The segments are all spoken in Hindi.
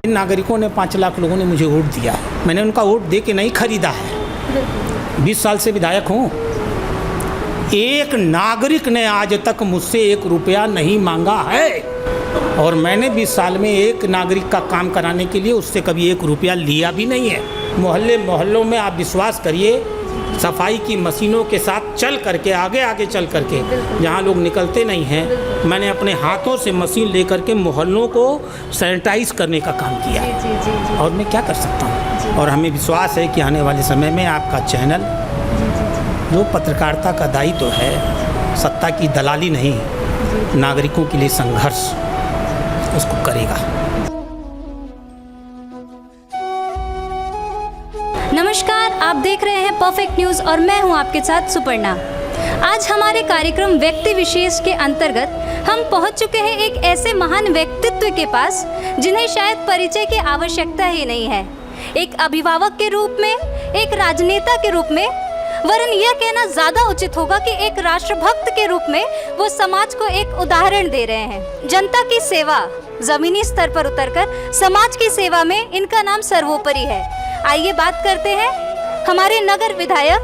इन नागरिकों ने 5 लाख लोगों ने मुझे वोट दिया है। मैंने उनका वोट दे के नहीं खरीदा है। 20 साल से विधायक हूँ। एक नागरिक ने आज तक मुझसे 1 रुपया नहीं मांगा है और मैंने 20 साल में एक नागरिक का काम कराने के लिए उससे कभी 1 रुपया लिया भी नहीं है। मोहल्लों में आप विश्वास करिए, सफाई की मशीनों के साथ चल करके आगे चल करके जहाँ लोग निकलते नहीं हैं, मैंने अपने हाथों से मशीन लेकर के मोहल्लों को सैनिटाइज करने का काम किया है। और मैं क्या कर सकता हूँ। और हमें विश्वास है कि आने वाले समय में आपका चैनल जो पत्रकारिता का दायित्व है, सत्ता की दलाली नहीं, नागरिकों के लिए संघर्ष, उसको करेगा। नमस्कार, आप देख रहे हैं परफेक्ट न्यूज़ और मैं हूं आपके साथ सुपर्णा। आज हमारे कार्यक्रम व्यक्ति विशेष के अंतर्गत हम पहुंच चुके हैं एक ऐसे महान व्यक्तित्व के पास जिन्हें शायद परिचय की आवश्यकता ही नहीं है। एक अभिभावक के रूप में, एक राजनेता के रूप में, वरन यह कहना ज़्यादा उचित होगा कि एक राष्ट्रभक्त के रूप में वो समाज को एक उदाहरण दे रहे हैं। जनता की सेवा, जमीनी स्तर पर उतरकर समाज की सेवा में इनका नाम सर्वोपरि है। आइए बात करते हैं हमारे नगर विधायक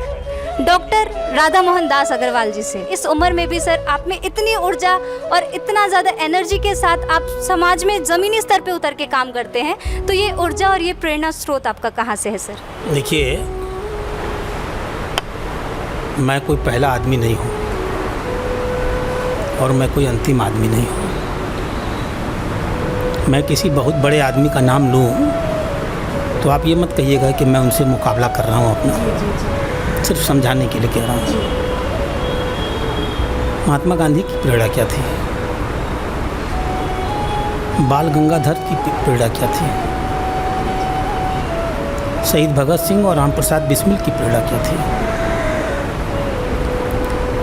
डॉक्टर राधा मोहन दास अग्रवाल जी से। इस उम्र में भी सर, आप में इतनी ऊर्जा और इतना ज़्यादा एनर्जी के साथ आप समाज में ज़मीनी स्तर पे उतर के काम करते हैं, तो ये ऊर्जा और ये प्रेरणा स्रोत आपका कहाँ से है सर? देखिए, मैं कोई पहला आदमी नहीं हूँ और मैं कोई अंतिम आदमी नहीं हूँ। मैं किसी बहुत बड़े आदमी का नाम लूँ तो आप ये मत कहिएगा कि मैं उनसे मुकाबला कर रहा हूँ अपना। सिर्फ समझाने के लिए कह रहा हूँ। महात्मा गांधी की प्रेरणा क्या थी? बाल गंगाधर की प्रेरणा क्या थी? शहीद भगत सिंह और राम प्रसाद बिस्मिल की प्रेरणा क्या थी?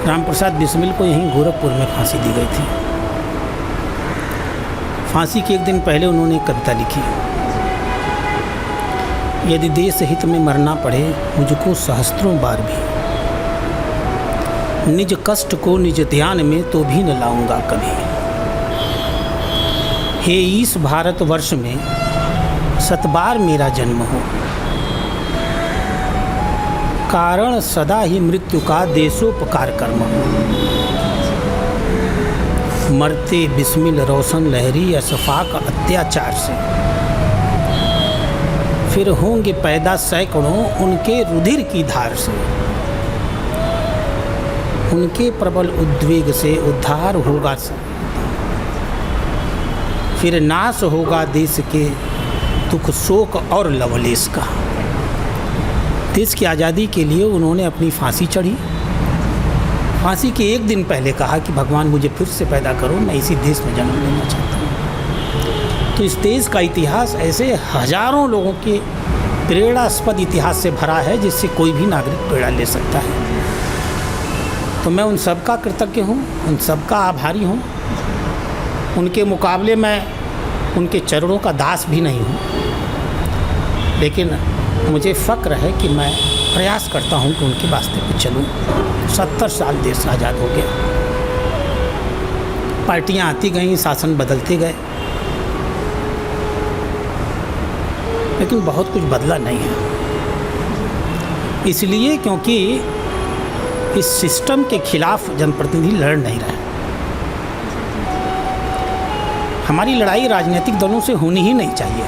राम प्रसाद बिस्मिल को यहीं गोरखपुर में फांसी दी गई थी। फांसी के 1 दिन पहले उन्होंने एक कविता लिखी, यदि देश हित में मरना पड़े मुझको सहस्त्रों बार भी, निज कष्ट को निज ध्यान में तो भी न लाऊंगा कभी। हे इस भारतवर्ष में 7 बार मेरा जन्म हो, कारण सदा ही मृत्यु का देशोपकार कर्म हो। मरते बिस्मिल रोशन लहरी अशफाक अत्याचार से, फिर होंगे पैदा सैकड़ों उनके रुधिर की धार से। उनके प्रबल उद्वेग से उद्धार होगा, फिर नाश होगा देश के दुख शोक और लवलेश का। देश की आज़ादी के लिए उन्होंने अपनी फांसी चढ़ी। फांसी के 1 दिन पहले कहा कि भगवान मुझे फिर से पैदा करो, मैं इसी देश में जन्म लेना चाहता हूँ। तो इस देश का इतिहास ऐसे हजारों लोगों के प्रेरणास्पद इतिहास से भरा है जिससे कोई भी नागरिक प्रेरणा ले सकता है। तो मैं उन सब का कृतज्ञ हूँ, उन सब का आभारी हूँ। उनके मुकाबले मैं उनके चरणों का दास भी नहीं हूँ, लेकिन मुझे फ़क्र है कि मैं प्रयास करता हूँ कि उनके रास्ते पर चलूँ। 70 साल देश आज़ाद हो गया, पार्टियाँ आती गईं, शासन बदलते गए, लेकिन बहुत कुछ बदला नहीं है। इसलिए क्योंकि इस सिस्टम के खिलाफ जनप्रतिनिधि लड़ नहीं रहे। हमारी लड़ाई राजनीतिक दलों से होनी ही नहीं चाहिए,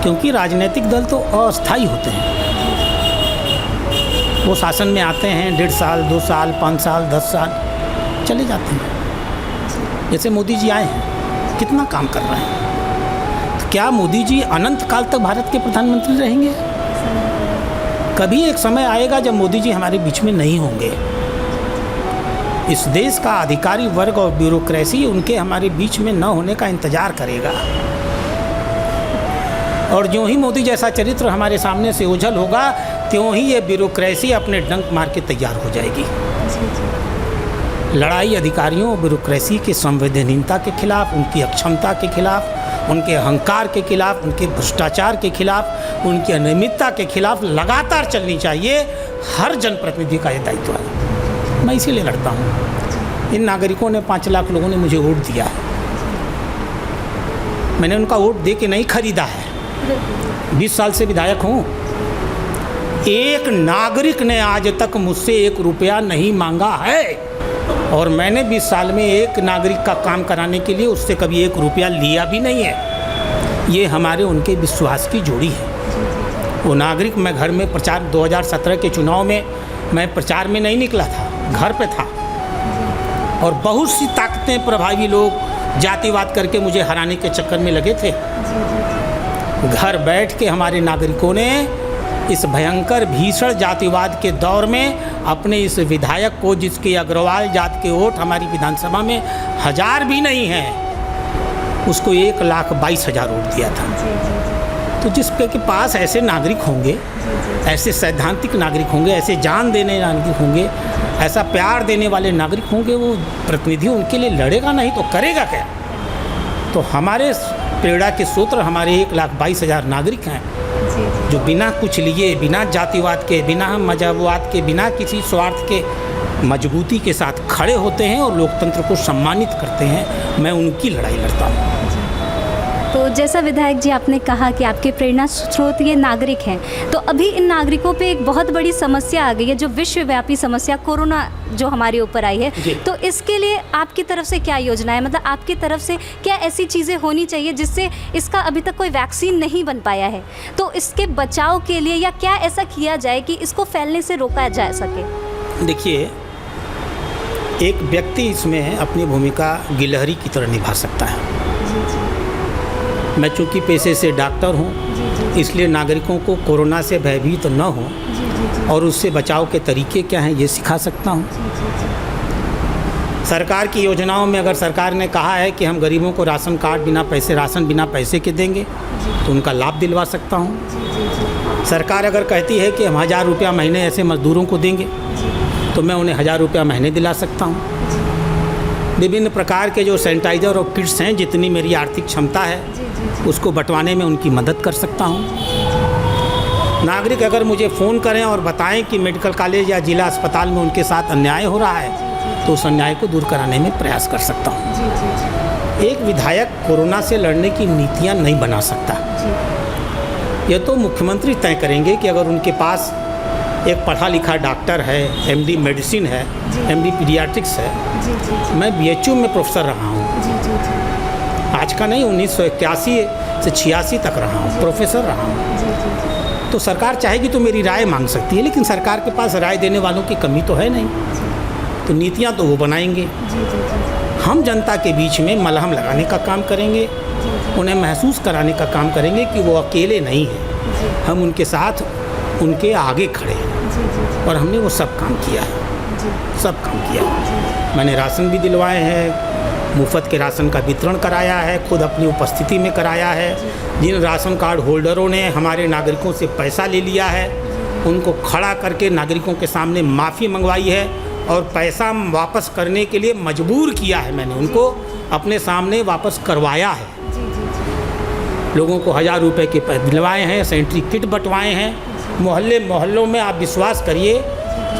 क्योंकि राजनीतिक दल तो अस्थायी होते हैं। वो शासन में आते हैं 1.5 साल, 2 साल, 5 साल, 10 साल, चले जाते हैं। जैसे मोदी जी आए हैं, कितना काम कर रहे हैं। तो क्या मोदी जी अनंत काल तक भारत के प्रधानमंत्री रहेंगे? कभी एक समय आएगा जब मोदी जी हमारे बीच में नहीं होंगे। इस देश का अधिकारी वर्ग और ब्यूरोक्रेसी उनके हमारे बीच में न होने का इंतजार करेगा, और ज्यों ही मोदी जैसा चरित्र हमारे सामने से ओझल होगा, त्यों ही ये ब्यूरोक्रेसी अपने डंक मार के तैयार हो जाएगी। लड़ाई अधिकारियों और ब्यूरोक्रेसी के संवेदनहीनता के खिलाफ, उनकी अक्षमता के खिलाफ, उनके अहंकार के खिलाफ, उनके भ्रष्टाचार के खिलाफ, उनकी अनियमितता के खिलाफ लगातार चलनी चाहिए। हर जनप्रतिनिधि का ये दायित्व है। मैं इसीलिए लड़ता हूँ। इन नागरिकों ने 5 लाख लोगों ने मुझे वोट दिया है। मैंने उनका वोट दे के नहीं खरीदा है। 20 साल से विधायक हूँ। एक नागरिक ने आज तक मुझसे 1 रुपया नहीं मांगा है, और मैंने 20 साल में एक नागरिक का काम कराने के लिए उससे कभी 1 रुपया लिया भी नहीं है। ये हमारे उनके विश्वास की जोड़ी है। वो नागरिक, मैं घर में प्रचार 2017 के चुनाव में मैं प्रचार में नहीं निकला था, घर पे था, और बहुत सी ताकतें, प्रभावी लोग जातिवाद करके मुझे हराने के चक्कर में लगे थे। घर बैठ के हमारे नागरिकों ने इस भयंकर भीषण जातिवाद के दौर में अपने इस विधायक को, जिसके अग्रवाल जात के वोट हमारी विधानसभा में 1000 भी नहीं है, उसको 1,22,000 वोट दिया था। तो जिसके के पास ऐसे नागरिक होंगे, ऐसे सैद्धांतिक नागरिक होंगे, ऐसे जान देने नागरिक होंगे, ऐसा प्यार देने वाले नागरिक होंगे, वो प्रतिनिधि उनके लिए लड़ेगा नहीं तो करेगा क्या? तो हमारे प्रेरणा के सूत्र हमारे 1,22,000 नागरिक हैं जो बिना कुछ लिए, बिना जातिवाद के, बिना मजहबवाद के, बिना किसी स्वार्थ के मजबूती के साथ खड़े होते हैं और लोकतंत्र को सम्मानित करते हैं। मैं उनकी लड़ाई लड़ता हूँ। तो जैसा विधायक जी आपने कहा कि आपके प्रेरणा स्रोत ये नागरिक हैं, तो अभी इन नागरिकों पे एक बहुत बड़ी समस्या आ गई है, जो विश्वव्यापी समस्या कोरोना जो हमारे ऊपर आई है। तो इसके लिए आपकी तरफ से क्या योजना है? मतलब आपकी तरफ से क्या ऐसी चीज़ें होनी चाहिए जिससे इसका अभी तक कोई वैक्सीन नहीं बन पाया है, तो इसके बचाव के लिए या क्या ऐसा किया जाए कि इसको फैलने से रोका जा सके? देखिए, एक व्यक्ति इसमें अपनी भूमिका गिलहरी की तरह निभा सकता है। मैं चूँकि पेशे से डॉक्टर हूँ, इसलिए नागरिकों को कोरोना से भयभीत न हो और उससे बचाव के तरीके क्या हैं ये सिखा सकता हूँ। सरकार की योजनाओं में अगर सरकार ने कहा है कि हम गरीबों को राशन कार्ड बिना पैसे, राशन बिना पैसे के देंगे, तो उनका लाभ दिलवा सकता हूँ। सरकार अगर कहती है कि हम 1000 रुपया महीने ऐसे मजदूरों को देंगे, तो मैं उन्हें 1000 रुपया महीने दिला सकता हूँ। विभिन्न प्रकार के जो सैनिटाइज़र और किट्स हैं, जितनी मेरी आर्थिक क्षमता है उसको बंटवाने में उनकी मदद कर सकता हूँ। नागरिक अगर मुझे फ़ोन करें और बताएं कि मेडिकल कॉलेज या जिला अस्पताल में उनके साथ अन्याय हो रहा है, तो उस अन्याय को दूर कराने में प्रयास कर सकता हूँ। एक विधायक कोरोना से लड़ने की नीतियाँ नहीं बना सकता। यह तो मुख्यमंत्री तय करेंगे कि अगर उनके पास एक पढ़ा लिखा डॉक्टर है, MD मेडिसिन है, MD पीडियाट्रिक्स है। मैं BHU में प्रोफेसर रहा हूँ, आज का नहीं, 1981 से 86 तक रहा हूँ, प्रोफेसर रहा हूँ। तो सरकार चाहेगी तो मेरी राय मांग सकती है, लेकिन सरकार के पास राय देने वालों की कमी तो है नहीं। तो नीतियाँ तो वो बनाएंगे, हम जनता के बीच में मलहम लगाने का काम करेंगे, उन्हें महसूस कराने का काम करेंगे कि वो अकेले नहीं हैं, हम उनके साथ, उनके आगे खड़े हैं। और हमने वो सब काम किया है, सब काम किया है। मैंने राशन भी दिलवाए हैं, मुफ्त के राशन का वितरण कराया है, खुद अपनी उपस्थिति में कराया है। जिन राशन कार्ड होल्डरों ने हमारे नागरिकों से पैसा ले लिया है, उनको खड़ा करके नागरिकों के सामने माफ़ी मंगवाई है और पैसा वापस करने के लिए मजबूर किया है। मैंने उनको अपने सामने वापस करवाया है। लोगों को 1000 रुपये के पैसे दिलवाए हैं, सैनिटरी किट बंटवाए हैं। मोहल्लों में आप विश्वास करिए,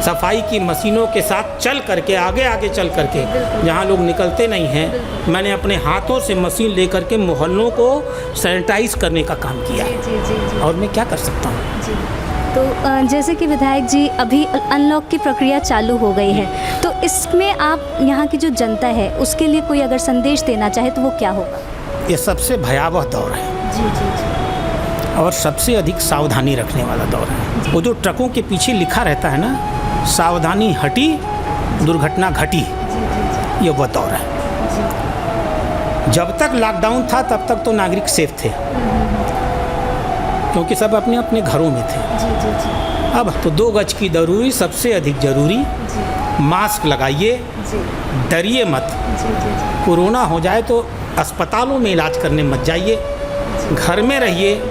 सफाई की मशीनों के साथ चल करके, आगे चल करके, जहाँ लोग निकलते नहीं हैं, मैंने अपने हाथों से मशीन ले करके मोहल्लों को सैनिटाइज करने का काम किया। और मैं क्या कर सकता हूँ? तो जैसे कि विधायक जी, अभी अनलॉक की प्रक्रिया चालू हो गई है, तो इसमें आप यहाँ की जो जनता है उसके लिए कोई अगर संदेश देना चाहे तो वो क्या होगा? ये सबसे भयावह दौर है और सबसे अधिक सावधानी रखने वाला दौर है। वो जो ट्रकों के पीछे लिखा रहता है ना, सावधानी हटी दुर्घटना घटी, ये वो दौर है। जब तक लॉकडाउन था तब तक तो नागरिक सेफ थे, क्योंकि सब अपने अपने घरों में थे। अब तो 2 गज की दूरी सबसे अधिक जरूरी। मास्क लगाइए, डरिए मत। कोरोना हो जाए तो अस्पतालों में इलाज करने मत जाइए, घर में रहिए।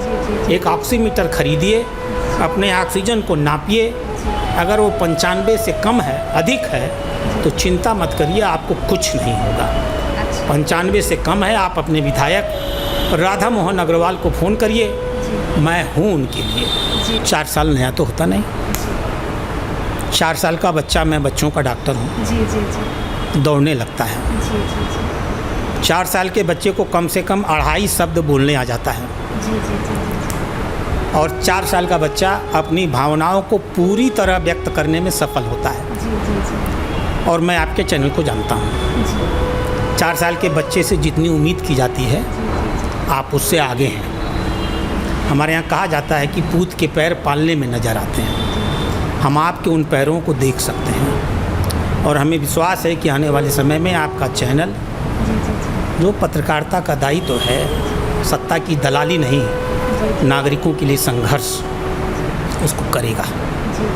एक ऑक्सीमीटर खरीदिए, अपने ऑक्सीजन को नापिए। अगर वो 95 से कम है, अधिक है, तो चिंता मत करिए, आपको कुछ नहीं होगा। 95 से कम है, आप अपने विधायक राधा मोहन अग्रवाल को फ़ोन करिए, मैं हूँ उनके लिए। 4 साल नया तो होता नहीं। 4 साल का बच्चा, मैं बच्चों का डॉक्टर हूँ, दौड़ने लगता है। 4 साल के बच्चे को कम से कम 2.5 शब्द बोलने आ जाता है जी जी जी और 4 साल का बच्चा अपनी भावनाओं को पूरी तरह व्यक्त करने में सफल होता है। जी जी जी और मैं आपके चैनल को जानता हूँ। जी 4 साल के बच्चे से जितनी उम्मीद की जाती है आप उससे आगे हैं। हमारे यहाँ कहा जाता है कि पूत के पैर पालने में नज़र आते हैं। हम आपके उन पैरों को देख सकते हैं और हमें विश्वास है कि आने वाले समय में आपका चैनल जो पत्रकारिता का दायित्व है, सत्ता की दलाली नहीं, नागरिकों के लिए संघर्ष, उसको करेगा।